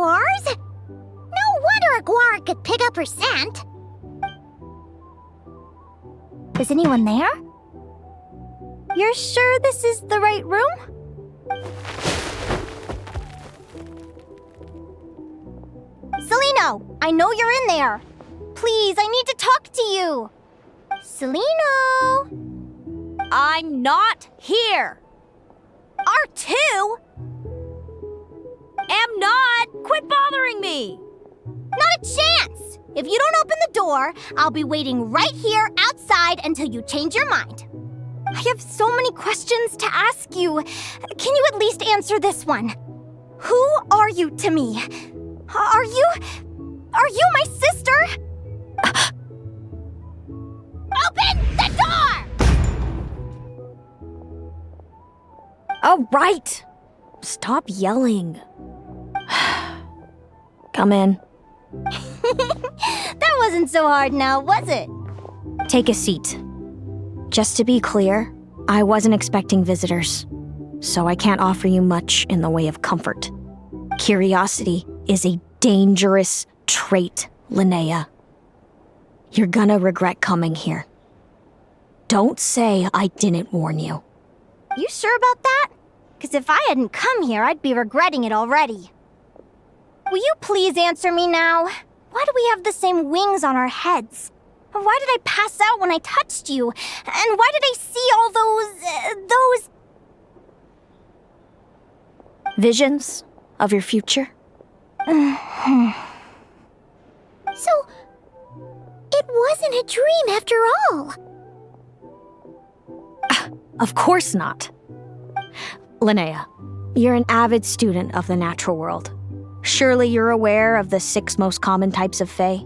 yours? No wonder a guar could pick up her scent. Is anyone there? You're sure this is the right room? Celaeno, I know you're in there. Please, I need to talk to you. Celaeno! I'm not here. R2? Am not. Quit bothering me. Not a chance! If you don't open the door, I'll be waiting right here outside until you change your mind. I have so many questions to ask you. Can you at least answer this one? Who are you to me? Are you my sister? Open the door! All right. Stop yelling. Come in. That wasn't so hard now, was it? Take a seat. Just to be clear, I wasn't expecting visitors, so I can't offer you much in the way of comfort. Curiosity is a dangerous trait, Linnea. You're gonna regret coming here. Don't say I didn't warn you. You sure about that? Because if I hadn't come here, I'd be regretting it already. Will you please answer me now? Why do we have the same wings on our heads? Why did I pass out when I touched you? And why did I see all those... Visions of your future? So, it wasn't a dream after all. Of course not. Linnea, you're an avid student of the natural world. Surely you're aware of the 6 most common types of Fae?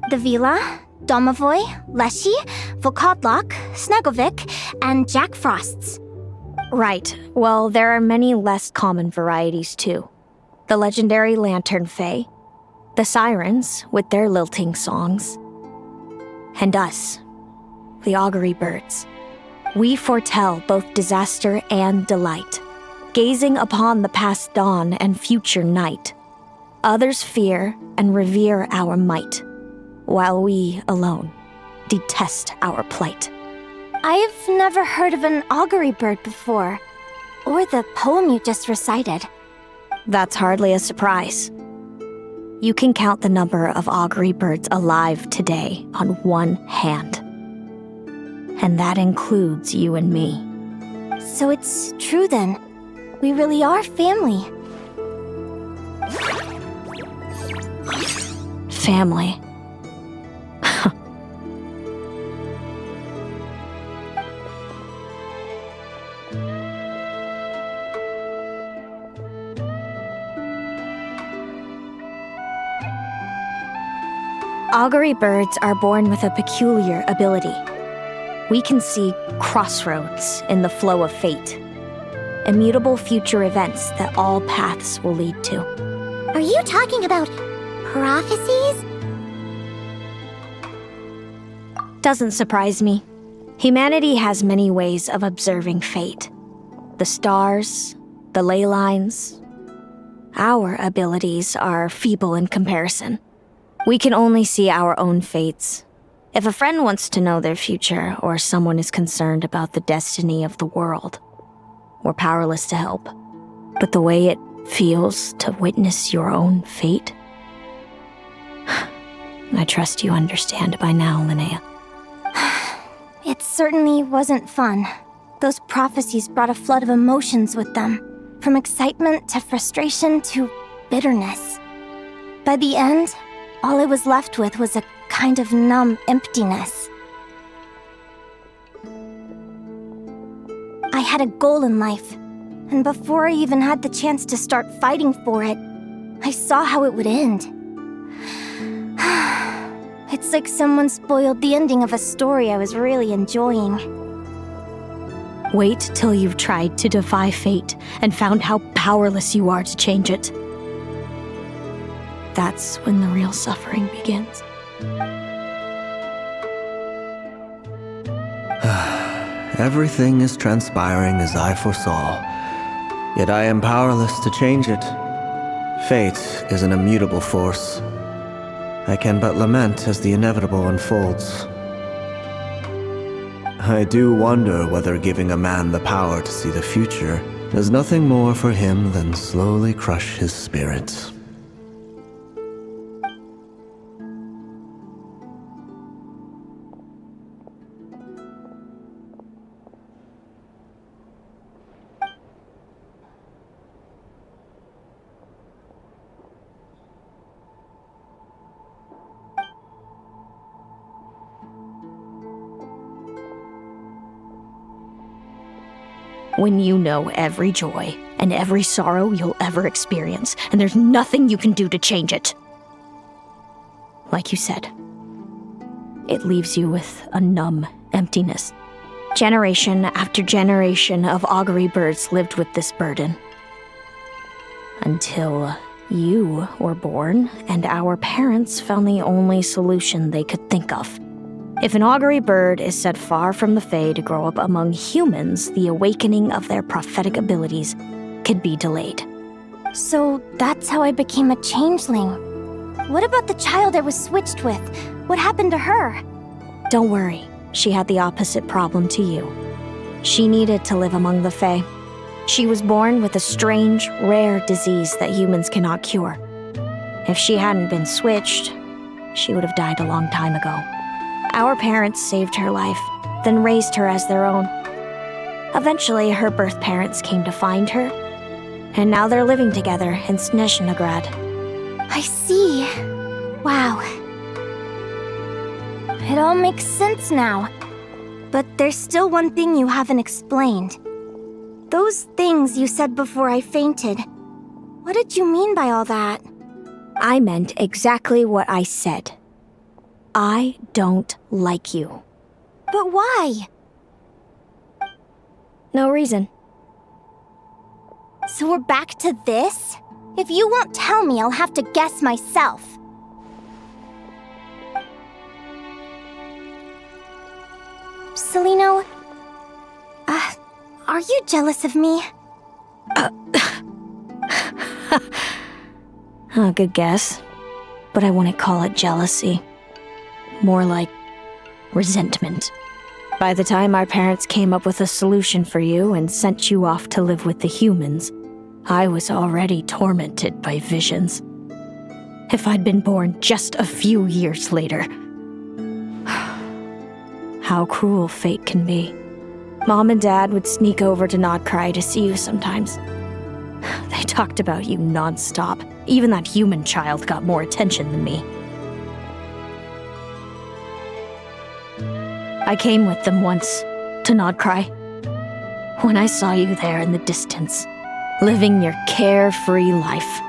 The Vila, Domovoy, Leshy, Volkodlok, Snegovic, and Jack Frosts. Right. Well, there are many less common varieties too. The legendary Lantern Fae, the Sirens with their lilting songs, and us, the Augury Birds. We foretell both disaster and delight, gazing upon the past dawn and future night. Others fear and revere our might, while we alone detest our plight. I've never heard of an Augury Bird before, or the poem you just recited. That's hardly a surprise. You can count the number of Augury Birds alive today on one hand. And that includes you and me. So it's true then. We really are family. Family. Augury birds are born with a peculiar ability. We can see crossroads in the flow of fate, immutable future events that all paths will lead to. Are you talking about prophecies? Doesn't surprise me. Humanity has many ways of observing fate. The stars, the ley lines. Our abilities are feeble in comparison. We can only see our own fates. If a friend wants to know their future, or someone is concerned about the destiny of the world, we're powerless to help. But the way it feels to witness your own fate, I trust you understand by now, Linnea. It certainly wasn't fun. Those prophecies brought a flood of emotions with them, from excitement to frustration to bitterness. By the end, all I was left with was a kind of numb emptiness. I had a goal in life, and before I even had the chance to start fighting for it, I saw how it would end. It's like someone spoiled the ending of a story I was really enjoying. Wait till you've tried to defy fate and found how powerless you are to change it. That's when the real suffering begins. Everything is transpiring as I foresaw, yet I am powerless to change it. Fate is an immutable force. I can but lament as the inevitable unfolds. I do wonder whether giving a man the power to see the future does nothing more for him than slowly crush his spirit. When you know every joy and every sorrow you'll ever experience, and there's nothing you can do to change it. Like you said, it leaves you with a numb emptiness. Generation after generation of Augury Birds lived with this burden. Until you were born, and our parents found the only solution they could think of. If an Augury Bird is set far from the Fae to grow up among humans, the awakening of their prophetic abilities could be delayed. So that's how I became a changeling. What about the child I was switched with? What happened to her? Don't worry, she had the opposite problem to you. She needed to live among the Fae. She was born with a strange, rare disease that humans cannot cure. If she hadn't been switched, she would have died a long time ago. Our parents saved her life, then raised her as their own. Eventually, her birth parents came to find her, and now they're living together in Snezhnograd. I see. Wow. It all makes sense now. But there's still one thing you haven't explained. Those things you said before I fainted. What did you mean by all that? I meant exactly what I said. I don't like you. But why? No reason. So we're back to this? If you won't tell me, I'll have to guess myself. Celaeno, are you jealous of me? Good guess. But I wouldn't call it jealousy. More like resentment. By the time our parents came up with a solution for you and sent you off to live with the humans, I was already tormented by visions. If I'd been born just a few years later. How cruel fate can be. Mom and Dad would sneak over to Nodcry to see you sometimes. They talked about you non-stop. Even that human child got more attention than me. I came with them once, to Nodcry. When I saw you there in the distance, living your carefree life,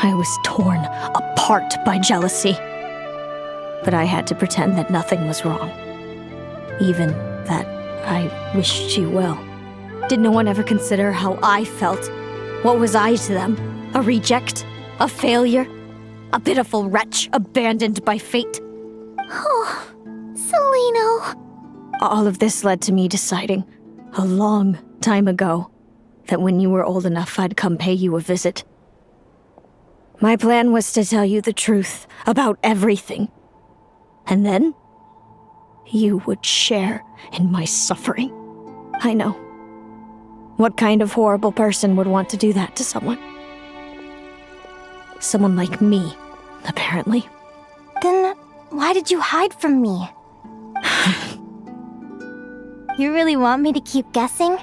I was torn apart by jealousy. But I had to pretend that nothing was wrong. Even that I wished you well. Did no one ever consider how I felt? What was I to them? A reject? A failure? A pitiful wretch abandoned by fate? Oh, Celaeno. All of this led to me deciding, a long time ago, that when you were old enough I'd come pay you a visit. My plan was to tell you the truth about everything. And then, you would share in my suffering. I know. What kind of horrible person would want to do that to someone? Someone like me, apparently. Then why did you hide from me? You really want me to keep guessing?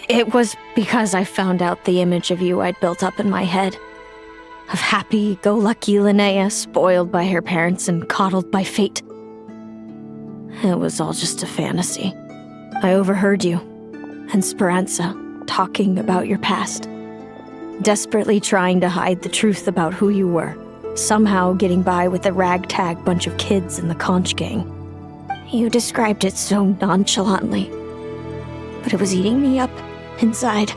It was because I found out the image of you I'd built up in my head. Of happy-go-lucky Linnea, spoiled by her parents and coddled by fate. It was all just a fantasy. I overheard you, and Speranza, talking about your past. Desperately trying to hide the truth about who you were. Somehow getting by with a ragtag bunch of kids in the conch gang. You described it so nonchalantly. But it was eating me up inside.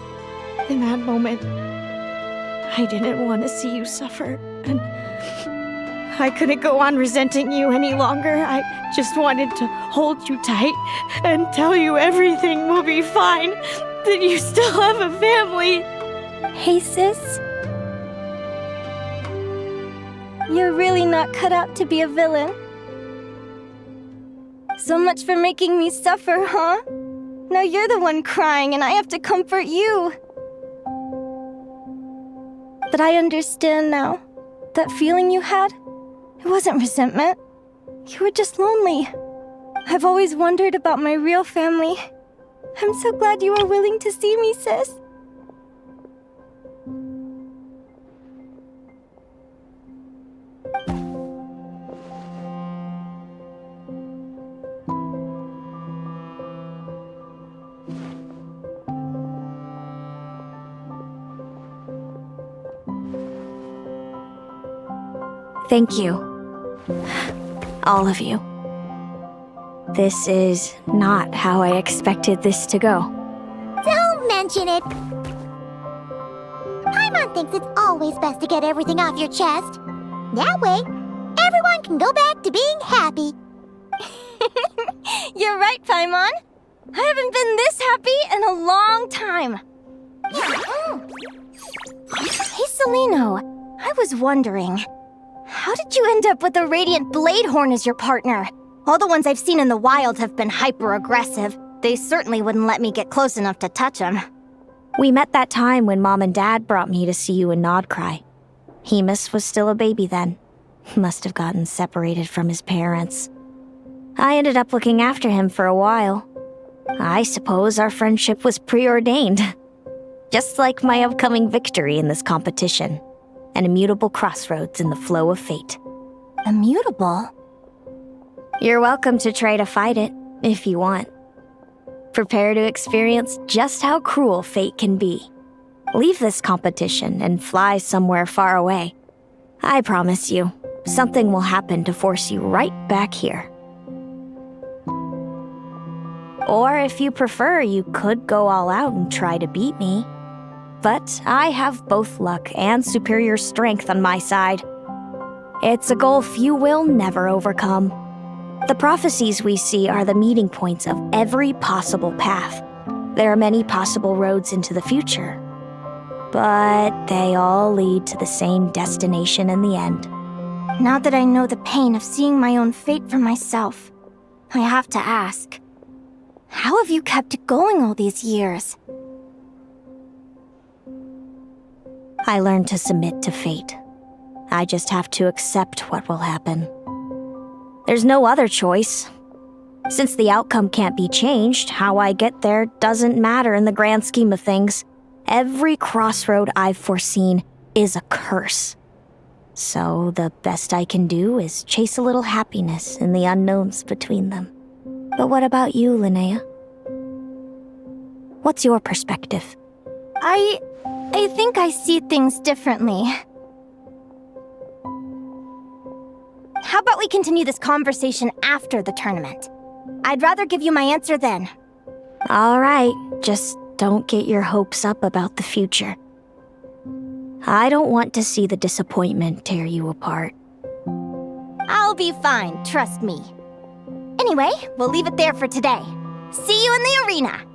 In that moment, I didn't want to see you suffer, and I couldn't go on resenting you any longer. I just wanted to hold you tight and tell you everything will be fine, that you still have a family. Hey, sis. You're really not cut out to be a villain. So much for making me suffer, huh? Now you're the one crying and I have to comfort you. But I understand now. That feeling you had, it wasn't resentment. You were just lonely. I've always wondered about my real family. I'm so glad you were willing to see me, sis. Thank you. All of you. This is not how I expected this to go. Don't mention it. Paimon thinks it's always best to get everything off your chest. That way, everyone can go back to being happy. You're right, Paimon. I haven't been this happy in a long time. Hey, Celaeno. I was wondering, how did you end up with a Radiant Bladehorn as your partner? All the ones I've seen in the wild have been hyper-aggressive. They certainly wouldn't let me get close enough to touch them. We met that time when Mom and Dad brought me to see you in Nodcry. Hemus was still a baby then. He must have gotten separated from his parents. I ended up looking after him for a while. I suppose our friendship was preordained. Just like my upcoming victory in this competition. An immutable crossroads in the flow of fate. Immutable? You're welcome to try to fight it, if you want. Prepare to experience just how cruel fate can be. Leave this competition and fly somewhere far away. I promise you, something will happen to force you right back here. Or if you prefer, you could go all out and try to beat me. But I have both luck and superior strength on my side. It's a goal few will never overcome. The prophecies we see are the meeting points of every possible path. There are many possible roads into the future. But they all lead to the same destination in the end. Now that I know the pain of seeing my own fate for myself, I have to ask, how have you kept it going all these years? I learned to submit to fate. I just have to accept what will happen. There's no other choice. Since the outcome can't be changed, how I get there doesn't matter in the grand scheme of things. Every crossroad I've foreseen is a curse. So the best I can do is chase a little happiness in the unknowns between them. But what about you, Linnea? What's your perspective? I think I see things differently. How about we continue this conversation after the tournament? I'd rather give you my answer then. All right, just don't get your hopes up about the future. I don't want to see the disappointment tear you apart. I'll be fine, trust me. Anyway, we'll leave it there for today. See you in the arena!